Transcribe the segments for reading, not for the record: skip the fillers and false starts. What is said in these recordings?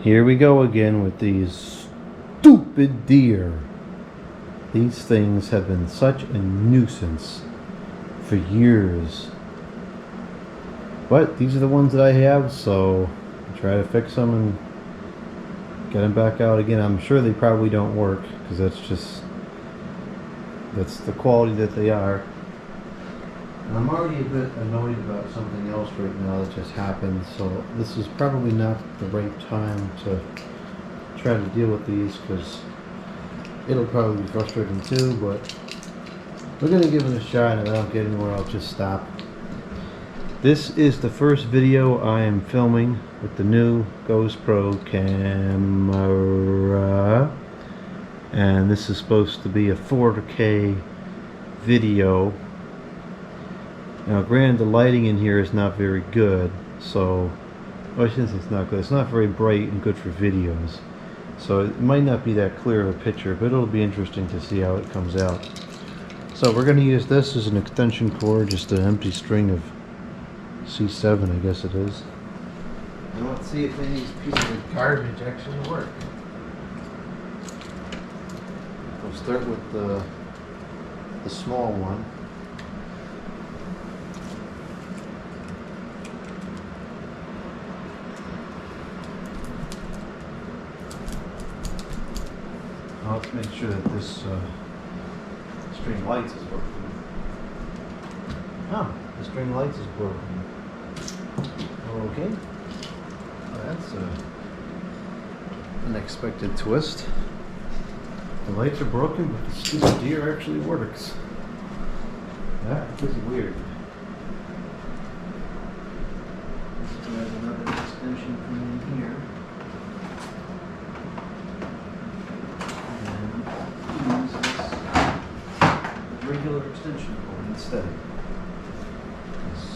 Here we go again with these stupid deer. These things have been such a nuisance for years. But these are the ones that I have, so I try to fix them and get them back out again. I'm sure they probably don't work because that's the quality that they are. And I'm already a bit annoyed about something else right now that just happened, so this is probably not the right time to try to deal with these because it'll probably be frustrating too, but we're going to give it a shot, and if I don't get anywhere, I'll just stop. This is the first video I am filming with the new Ghost Pro camera, and this is supposed to be a 4K video. Now granted, the lighting in here is not very good, so, well, I shouldn't say it's not good, it's not very bright and good for videos, so it might not be that clear of a picture, but it'll be interesting to see how it comes out. So we're going to use this as an extension cord, just an empty string of C7, I guess it is. And let's see if any of these pieces of garbage actually work. We'll start with the small one. Let's make sure that this string lights is working. Oh, the string lights is broken. Okay. Well, that's an unexpected twist. The lights are broken, but the stupid deer actually works. That is weird. Let's grab another extension from in here. Regular extension cord instead.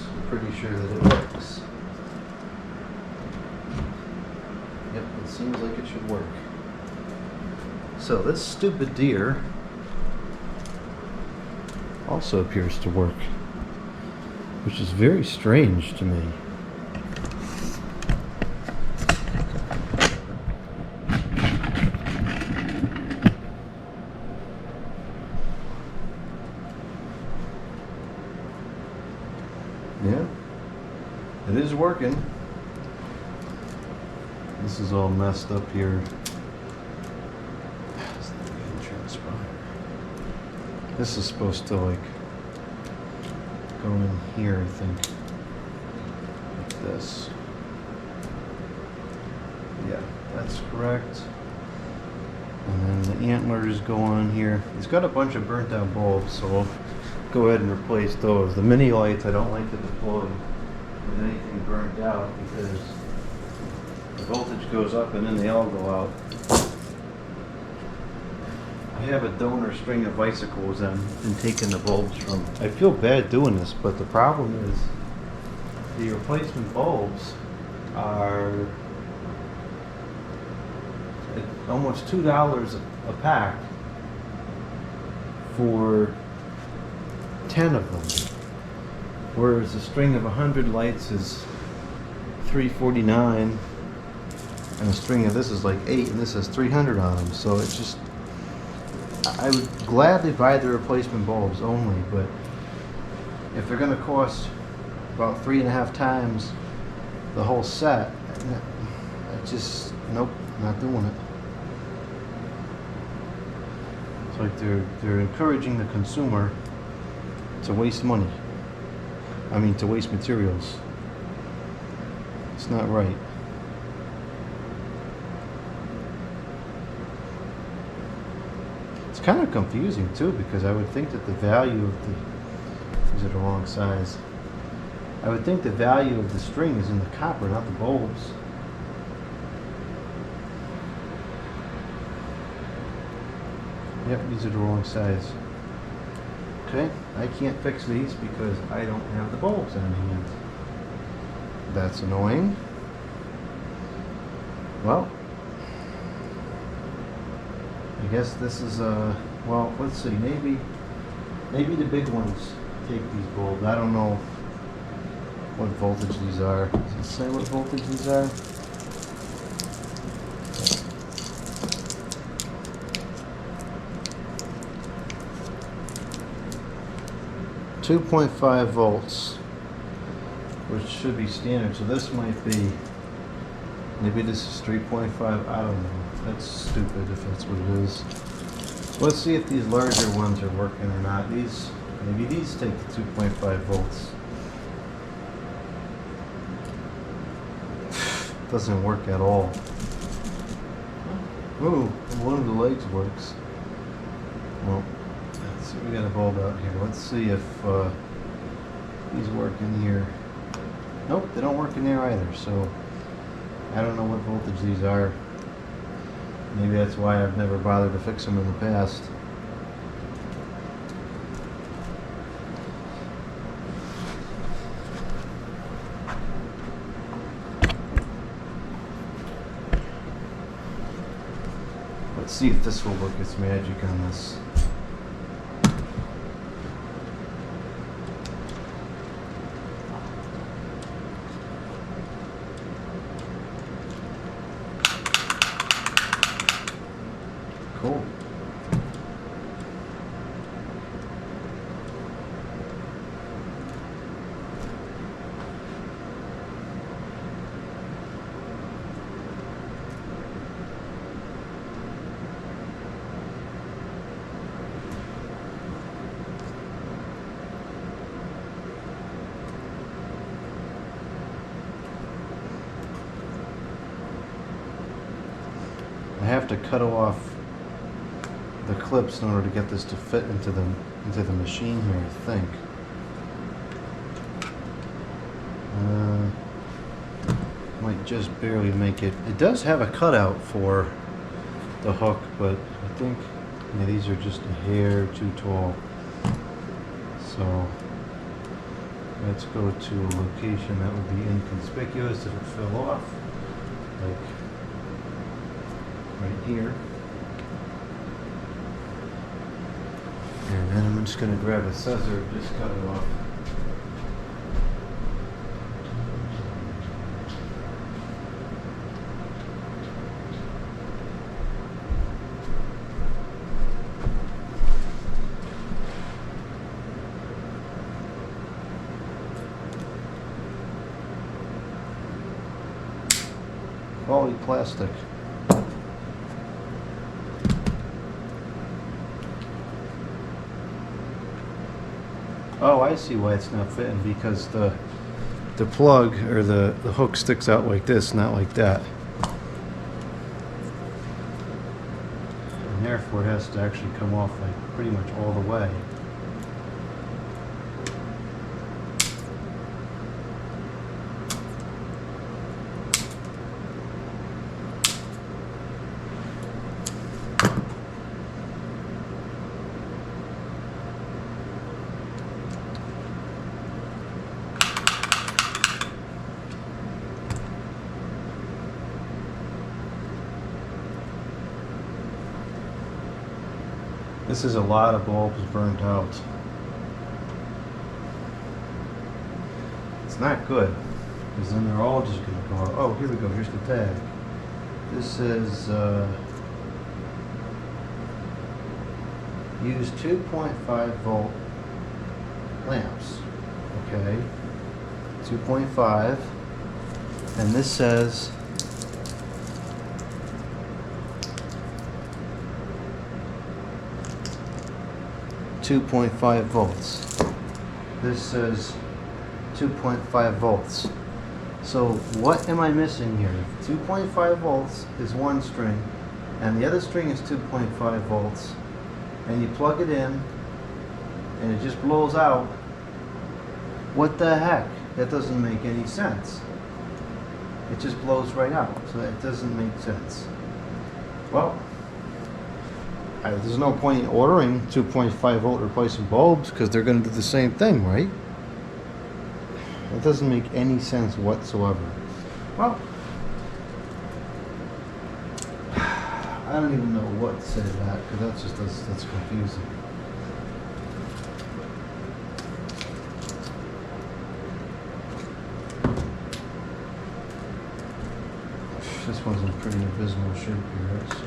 I'm pretty sure that it works. Yep, it seems like it should work. So this stupid deer also appears to work, which is very strange to me. Yeah, it is working. This is all messed up here. It's not even transpire. This is supposed to like go in here, I think. Like this. Yeah, that's correct. And then the antlers go on here. It's got a bunch of burnt out bulbs, so I'll go ahead and replace those. The mini lights I don't like to deploy with anything burnt out because the voltage goes up and then they all go out. I have a donor string of icicles and taking the bulbs from. I feel bad doing this, but the problem is the replacement bulbs are almost $2 a pack for 10 of them, whereas a string of 100 lights is $349, and a string of this is like 8, and this has 300 on them. So it's just, I would gladly buy the replacement bulbs only, but if they're going to cost about 3.5 times the whole set, I just, nope, not doing it. It's like they're encouraging the consumer to waste money. I mean, to waste materials. It's not right. It's kind of confusing too, because I would think that the value of these are the wrong size. I would think the value of the string is in the copper, not the bulbs. Yep, these are the wrong size. Okay, I can't fix these because I don't have the bulbs on hand. That's annoying. Well, I guess this is well, let's see, maybe the big ones take these bulbs. I don't know what voltage these are. Does it say what voltage these are? 2.5 volts, which should be standard. So this might be, maybe this is 3.5. I don't know. That's stupid if that's what it is. Let's see if these larger ones are working or not. These, maybe these take the 2.5 volts. Doesn't work at all. Ooh, one of the legs works. Well, let's see, we got a bulb out here. Let's see if these work in here. Nope, they don't work in there either, so I don't know what voltage these are. Maybe that's why I've never bothered to fix them in the past. Let's see if this will work its magic on this. Cool. I have to cut off the clips in order to get this to fit into the machine here, I think. Might just barely make it. It does have a cutout for the hook, but I think these are just a hair too tall. So let's go to a location that would be inconspicuous if it fell off, like right here. And then I'm just going to grab a scissor and just cut it off. Quality plastic. Oh, I see why it's not fitting, because the plug or the hook sticks out like this, not like that. And therefore it has to actually come off like pretty much all the way. This is a lot of bulbs burnt out. It's not good, because then they're all just going to go out. Oh, here we go. Here's the tag. This says use 2.5 volt lamps. Okay, 2.5, and this says 2.5 volts. This says 2.5 volts. So what am I missing here? 2.5 volts is one string, and the other string is 2.5 volts, and you plug it in, and it just blows out. What the heck? That doesn't make any sense. It just blows right out, so that doesn't make sense. Well, there's no point in ordering 2.5 volt replacement bulbs, because they're going to do the same thing, right? It doesn't make any sense whatsoever. Well, I don't even know what to say to that, because that's confusing. This one's in pretty abysmal shape here. Let's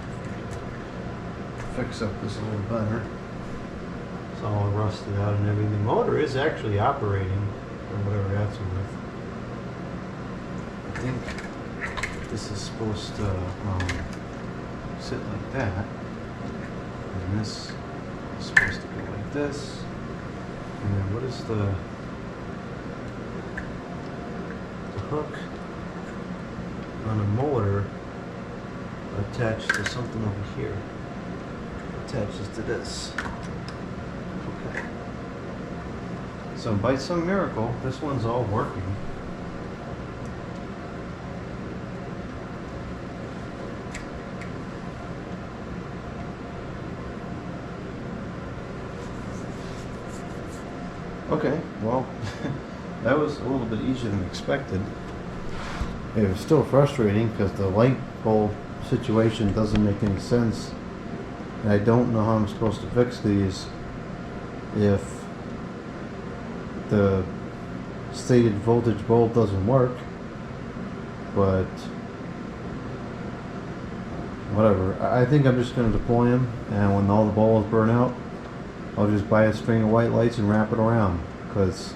fix up this a little better. It's all rusted out and everything. The motor is actually operating, or whatever that's with. I think this is supposed to sit like that, and this is supposed to go like this. And then what is the hook on a motor attached to something over here? Attaches to this. Okay. So by some miracle, this one's all working. Okay, well, that was a little bit easier than expected. It was still frustrating because the light bulb situation doesn't make any sense. And I don't know how I'm supposed to fix these if the stated voltage bulb doesn't work. But whatever. I think I'm just going to deploy them, and when all the bulbs burn out, I'll just buy a string of white lights and wrap it around, because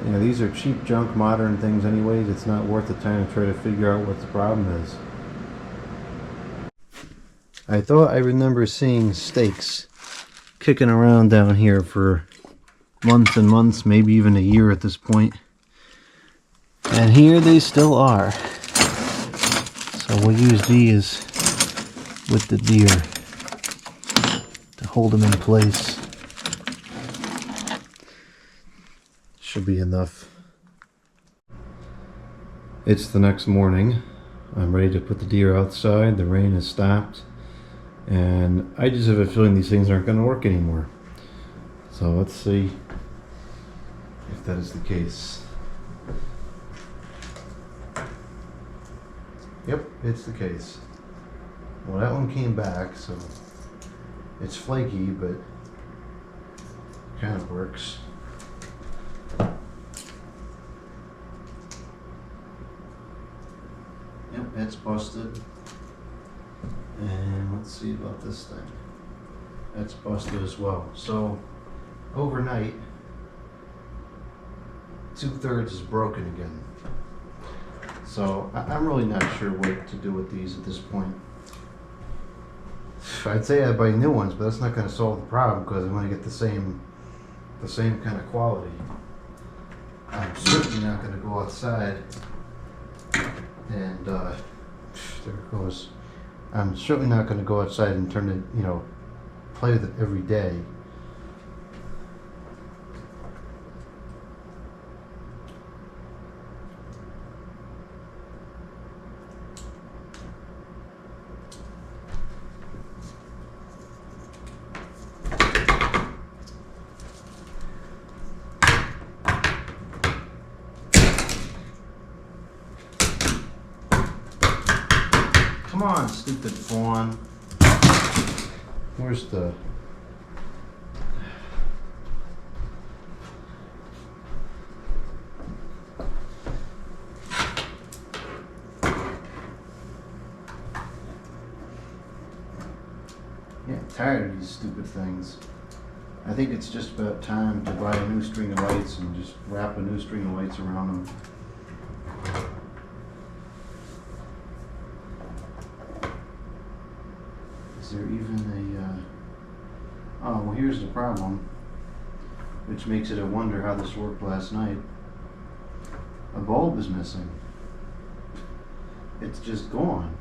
you know, these are cheap junk modern things anyways. It's not worth the time to try to figure out what the problem is. I thought I remember seeing stakes kicking around down here for months and months, maybe even a year at this point. And here they still are. So we'll use these with the deer to hold them in place. Should be enough. It's the next morning. I'm ready to put the deer outside. The rain has stopped. And I just have a feeling these things aren't going to work anymore. So let's see if that is the case. Yep, it's the case. Well, that one came back, so it's flaky, but kind of works. Yep, that's busted. And let's see about this thing. That's busted as well. So overnight, 2/3 is broken again. So I'm really not sure what to do with these at this point. I'd say I'd buy new ones, but that's not going to solve the problem because I'm going to get the same kind of quality. I'm certainly not going to go outside and there it goes. I'm certainly not going to go outside and turn it, you know, play with it every day. Come on, stupid fawn. Where's the... Yeah, I'm tired of these stupid things. I think it's just about time to buy a new string of lights and just wrap a new string of lights around them. Is there even a, oh, well, here's the problem, which makes it a wonder how this worked last night. A bulb is missing. It's just gone.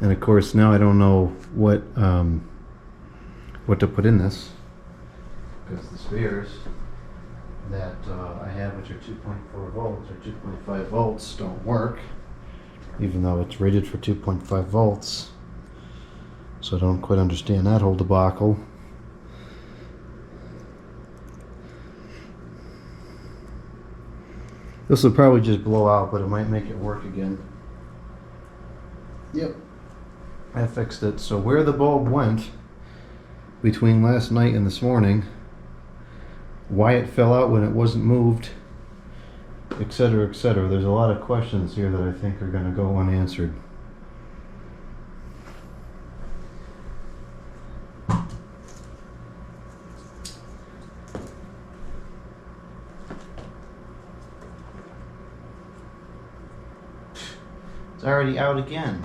And of course, now I don't know what to put in this, because the spares that I have, which are 2.4 volts or 2.5 volts, don't work, even though it's rated for 2.5 volts. So I don't quite understand that whole debacle. This will probably just blow out, but it might make it work again. Yep, I fixed it. So where the bulb went between last night and this morning, why it fell out when it wasn't moved, etc., etc. There's a lot of questions here that I think are going to go unanswered. It's already out again.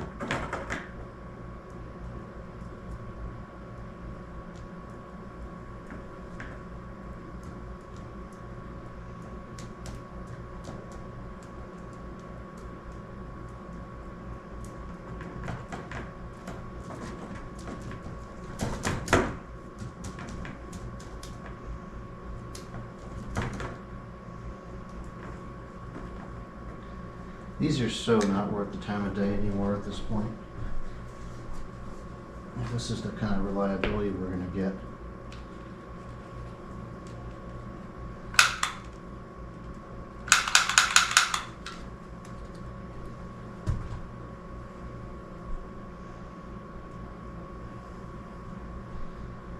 These are so not worth the time of day anymore at this point. This is the kind of reliability we're going to get.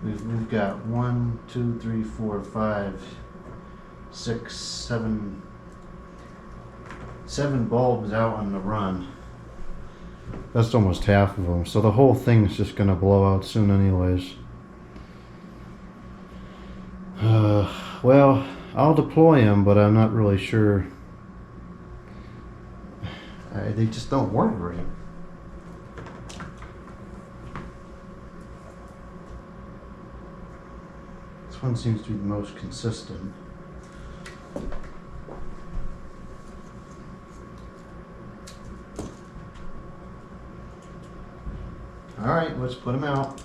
We've got 1, 2, 3, 4, 5, 6, 7 bulbs out on the run. That's almost half of them, so the whole thing's just gonna blow out soon anyways. Well, I'll deploy them, but I'm not really sure. They just don't work right. This one seems to be the most consistent. All right, let's put them out.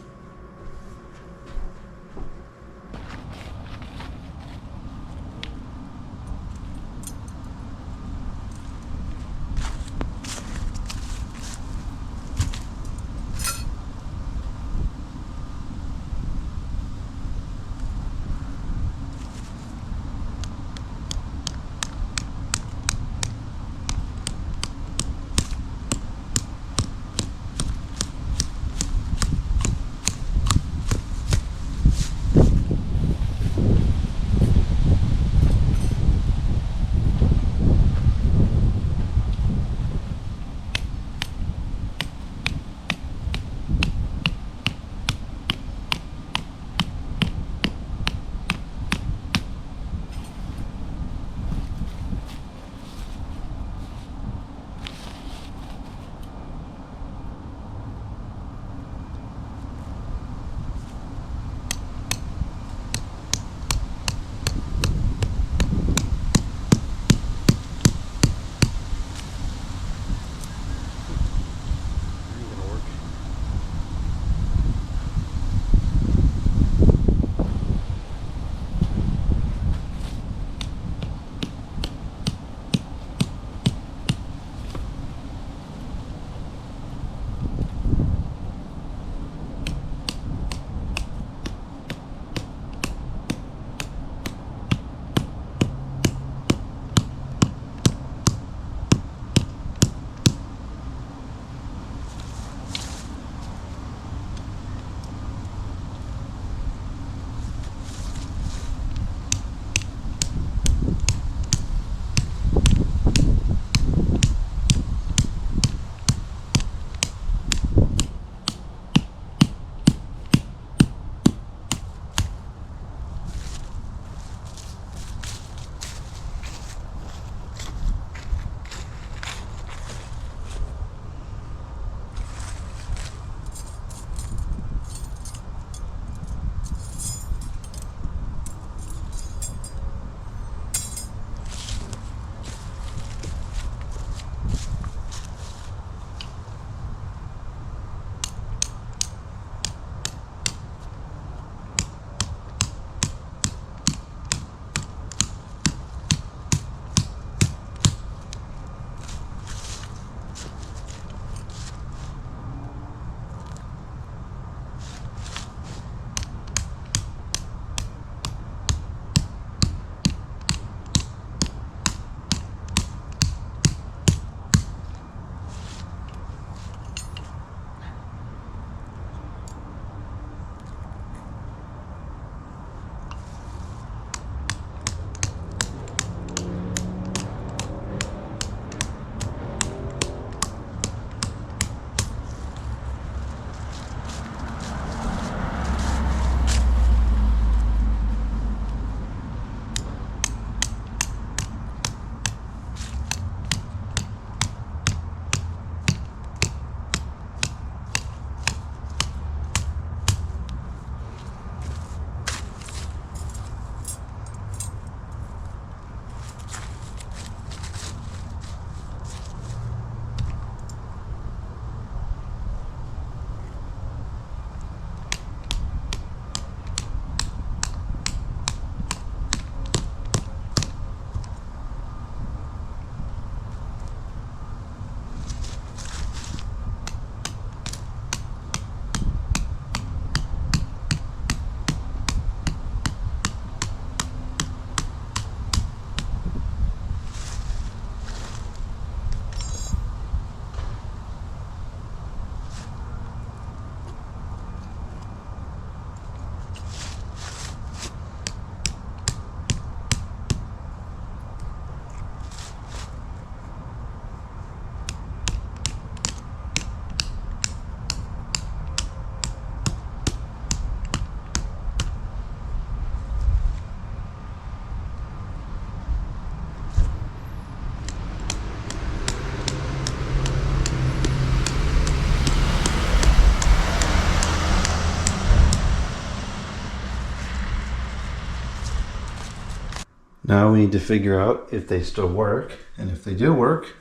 Now we need to figure out if they still work, and if they do work,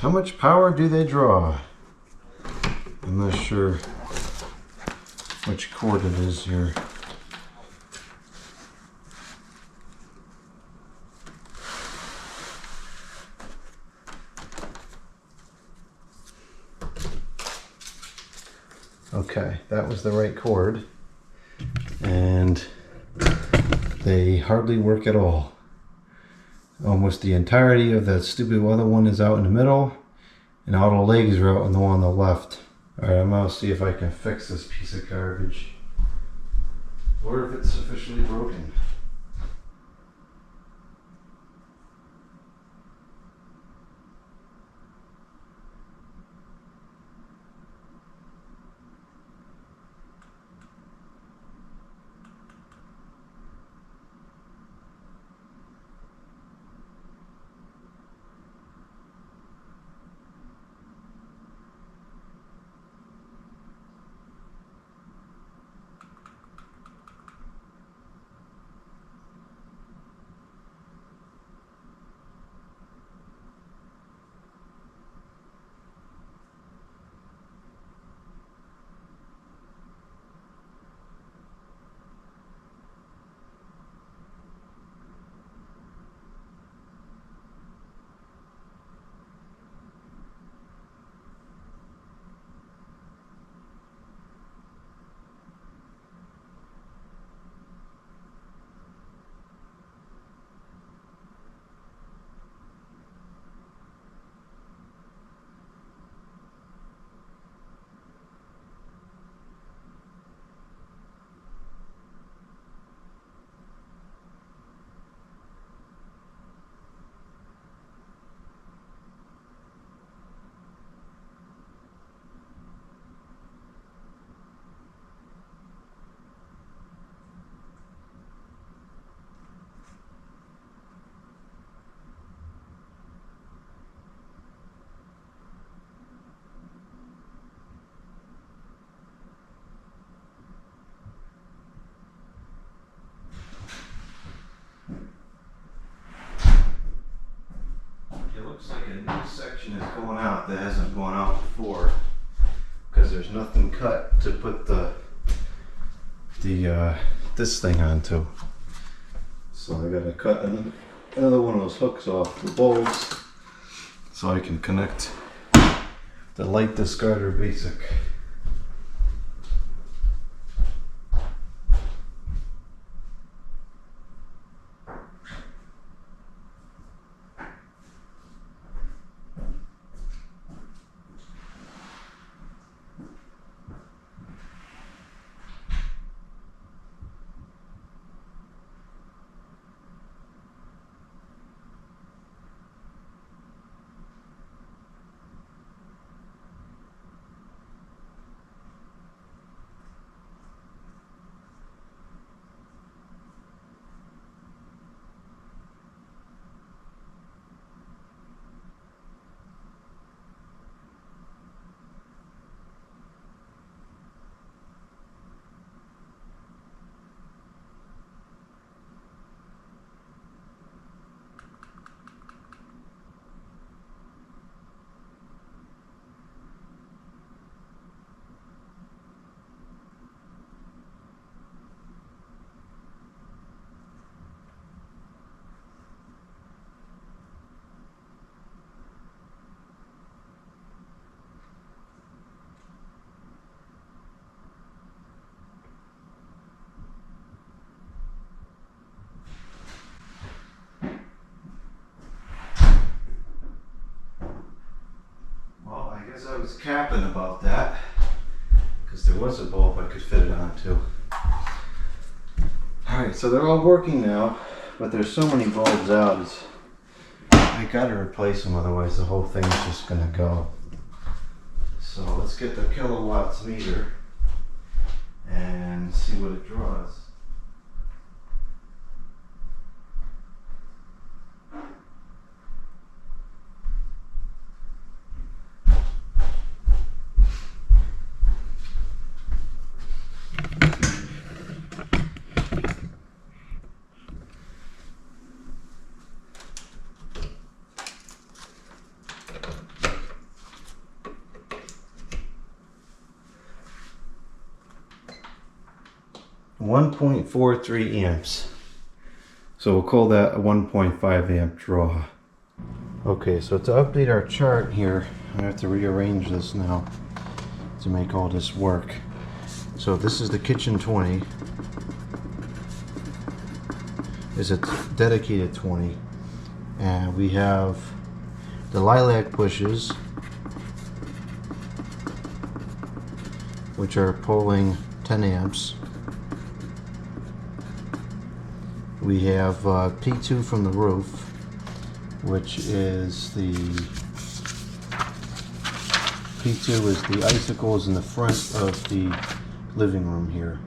how much power do they draw? I'm not sure which cord it is here. Okay, that was the right cord, and they hardly work at all. Almost the entirety of that stupid other one is out in the middle, and all the legs are out on the one on the left. Alright, I'm gonna see if I can fix this piece of garbage, or if it's officially broken. Looks like a new section is going out that hasn't gone out before, because there's nothing cut to put this thing onto. So I gotta cut another one of those hooks off the bulbs so I can connect the light discarder basic. I was capping about that because there was a bulb I could fit it onto. Alright, so they're all working now, but there's so many bulbs out, I gotta replace them, otherwise the whole thing's just gonna go. So let's get the kilowatts meter and see what it draws. 1.43 amps. So we'll call that a 1.5 amp draw. Okay, so to update our chart here, I have to rearrange this now to make all this work. So this is the kitchen 20. Is a dedicated 20. And we have the lilac bushes, which are pulling 10 amps. We have P2 from the roof, which is the P2 is the icicles in the front of the living room here,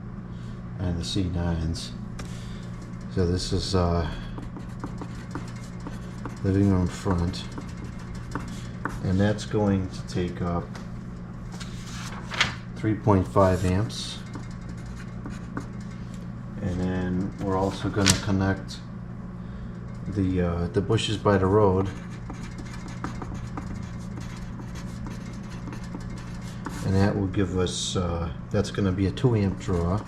and the C9s. So this is living room front, and that's going to take up 3.5 amps. And then we're also going to connect the bushes by the road, and that will give us that's going to be a 2 amp draw.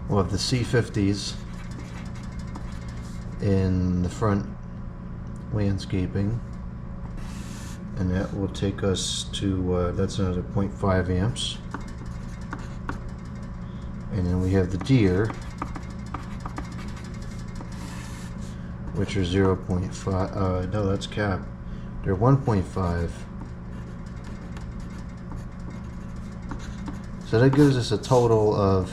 We'll have the C50s in the front landscaping, and that will take us to that's another 0.5 amps. And then we have the deer, which are 0.5, no, that's cap. They're 1.5. So that gives us a total of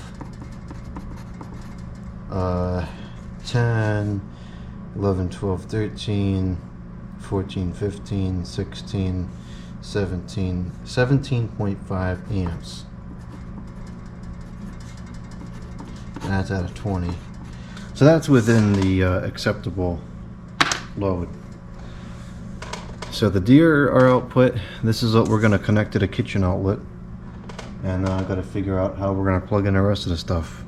10, 11, 12, 13, 14, 15, 16, 17, 17.5 amps. And that's out of 20. So that's within the acceptable load. So the deer are output. This is what we're going to connect to the kitchen outlet. And I've got to figure out how we're going to plug in the rest of the stuff.